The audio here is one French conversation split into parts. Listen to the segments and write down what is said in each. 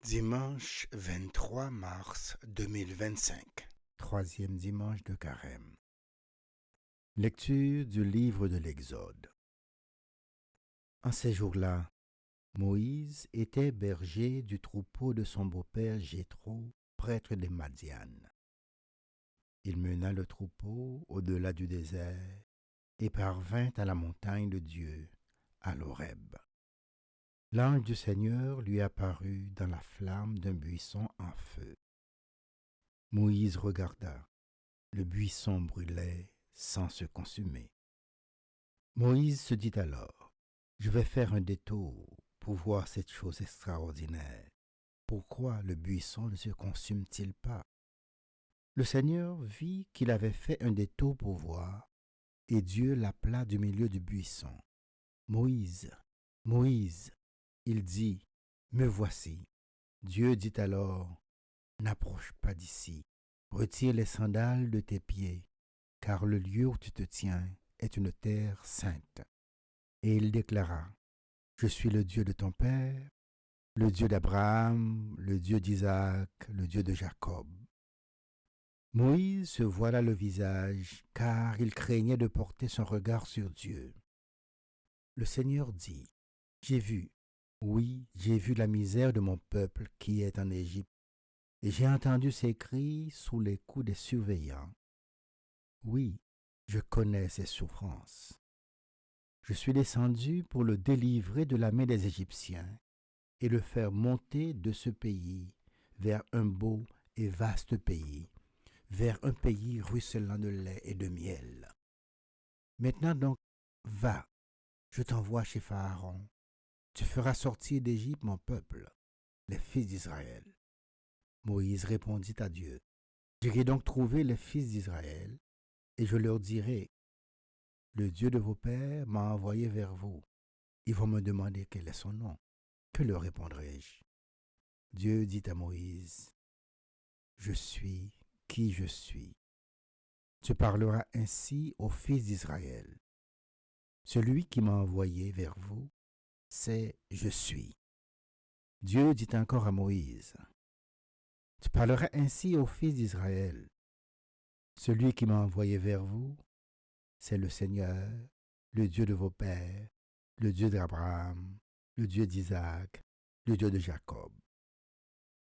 Dimanche 23 mars 2025, troisième dimanche de Carême. Lecture du livre de l'Exode. En ces jours-là, Moïse était berger du troupeau de son beau-père Jéthro, prêtre des Madianes. Il mena le troupeau au-delà du désert et parvint à la montagne de Dieu, à l'Horeb. L'ange du Seigneur lui apparut dans la flamme d'un buisson en feu. Moïse regarda. Le buisson brûlait sans se consumer. Moïse se dit alors, je vais faire un détour pour voir cette chose extraordinaire. Pourquoi le buisson ne se consume-t-il pas? Le Seigneur vit qu'il avait fait un détour pour voir, et Dieu l'appela du milieu du buisson. Moïse, Moïse, il dit, me voici. Dieu dit alors, n'approche pas d'ici, retire les sandales de tes pieds, car le lieu où tu te tiens est une terre sainte. Et il déclara, je suis le Dieu de ton père, le Dieu d'Abraham, le Dieu d'Isaac, le Dieu de Jacob. Moïse se voila le visage, car il craignait de porter son regard sur Dieu. Le Seigneur dit, j'ai vu, oui, j'ai vu la misère de mon peuple qui est en Égypte, et j'ai entendu ses cris sous les coups des surveillants. Oui, je connais ses souffrances. Je suis descendu pour le délivrer de la main des Égyptiens et le faire monter de ce pays vers un beau et vaste pays, vers un pays ruisselant de lait et de miel. Maintenant donc, va, je t'envoie chez Pharaon. Tu feras sortir d'Égypte mon peuple, les fils d'Israël. Moïse répondit à Dieu, j'irai donc trouver les fils d'Israël et je leur dirai, le Dieu de vos pères m'a envoyé vers vous. Ils vont me demander quel est son nom. Que leur répondrai-je? Dieu dit à Moïse, je suis qui je suis. Tu parleras ainsi aux fils d'Israël. Celui qui m'a envoyé vers vous, c'est je suis. Dieu dit encore à Moïse, tu parleras ainsi aux fils d'Israël. Celui qui m'a envoyé vers vous, c'est le Seigneur, le Dieu de vos pères, le Dieu d'Abraham, le Dieu d'Isaac, le Dieu de Jacob.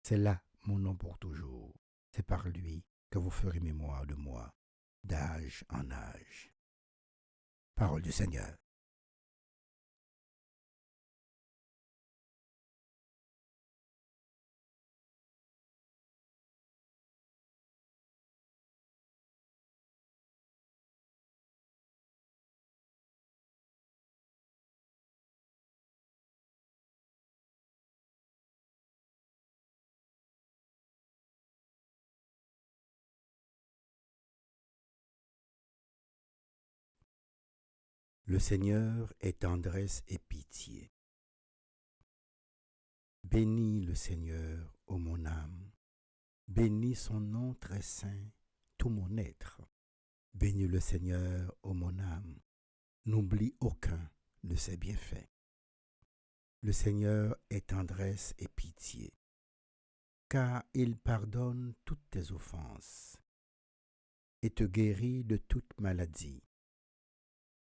C'est là mon nom pour toujours. C'est par lui que vous ferez mémoire de moi, d'âge en âge. Parole du Seigneur. Le Seigneur est tendresse et pitié. Bénis le Seigneur, ô mon âme. Bénis son nom très saint, tout mon être. Bénis le Seigneur, ô mon âme. N'oublie aucun de ses bienfaits. Le Seigneur est tendresse et pitié, car il pardonne toutes tes offenses et te guérit de toute maladie.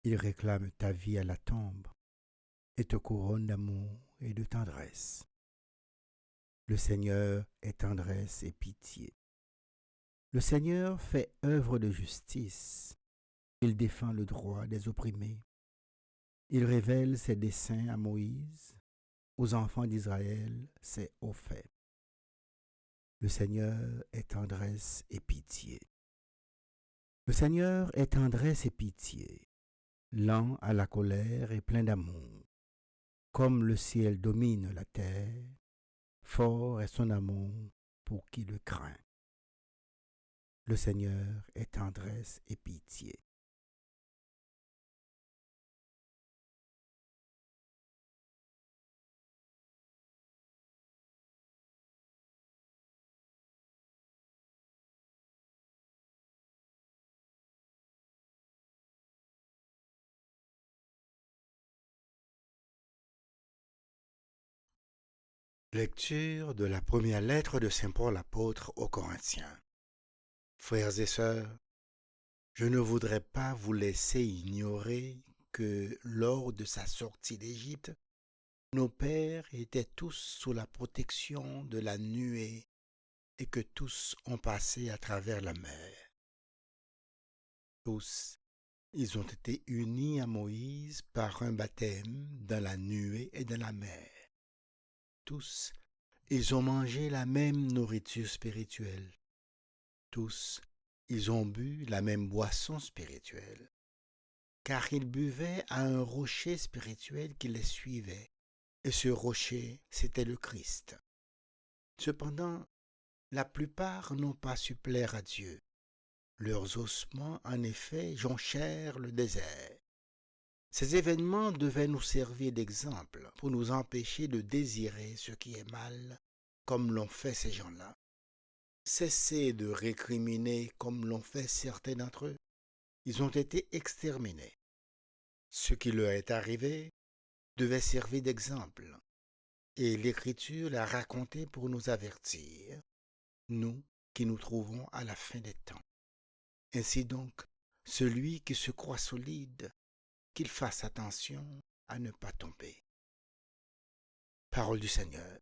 Il réclame ta vie à la tombe et te couronne d'amour et de tendresse. Le Seigneur est tendresse et pitié. Le Seigneur fait œuvre de justice. Il défend le droit des opprimés. Il révèle ses desseins à Moïse, aux enfants d'Israël ses hauts faits. Le Seigneur est tendresse et pitié. Le Seigneur est tendresse et pitié, lent à la colère et plein d'amour. Comme le ciel domine la terre, fort est son amour pour qui le craint. Le Seigneur est tendresse et pitié. Lecture de la première lettre de Saint Paul apôtre aux Corinthiens. Frères et sœurs, je ne voudrais pas vous laisser ignorer que lors de sa sortie d'Égypte, nos pères étaient tous sous la protection de la nuée et que tous ont passé à travers la mer. Tous, ils ont été unis à Moïse par un baptême dans la nuée et dans la mer. Tous, ils ont mangé la même nourriture spirituelle. Tous, ils ont bu la même boisson spirituelle, car ils buvaient à un rocher spirituel qui les suivait, et ce rocher, c'était le Christ. Cependant, la plupart n'ont pas su plaire à Dieu. Leurs ossements, en effet, jonchèrent le désert. Ces événements devaient nous servir d'exemple pour nous empêcher de désirer ce qui est mal, comme l'ont fait ces gens-là. Cessez de récriminer comme l'ont fait certains d'entre eux. Ils ont été exterminés. Ce qui leur est arrivé devait servir d'exemple, et l'Écriture l'a raconté pour nous avertir, nous qui nous trouvons à la fin des temps. Ainsi donc, celui qui se croit solide, qu'il fasse attention à ne pas tomber. Parole du Seigneur.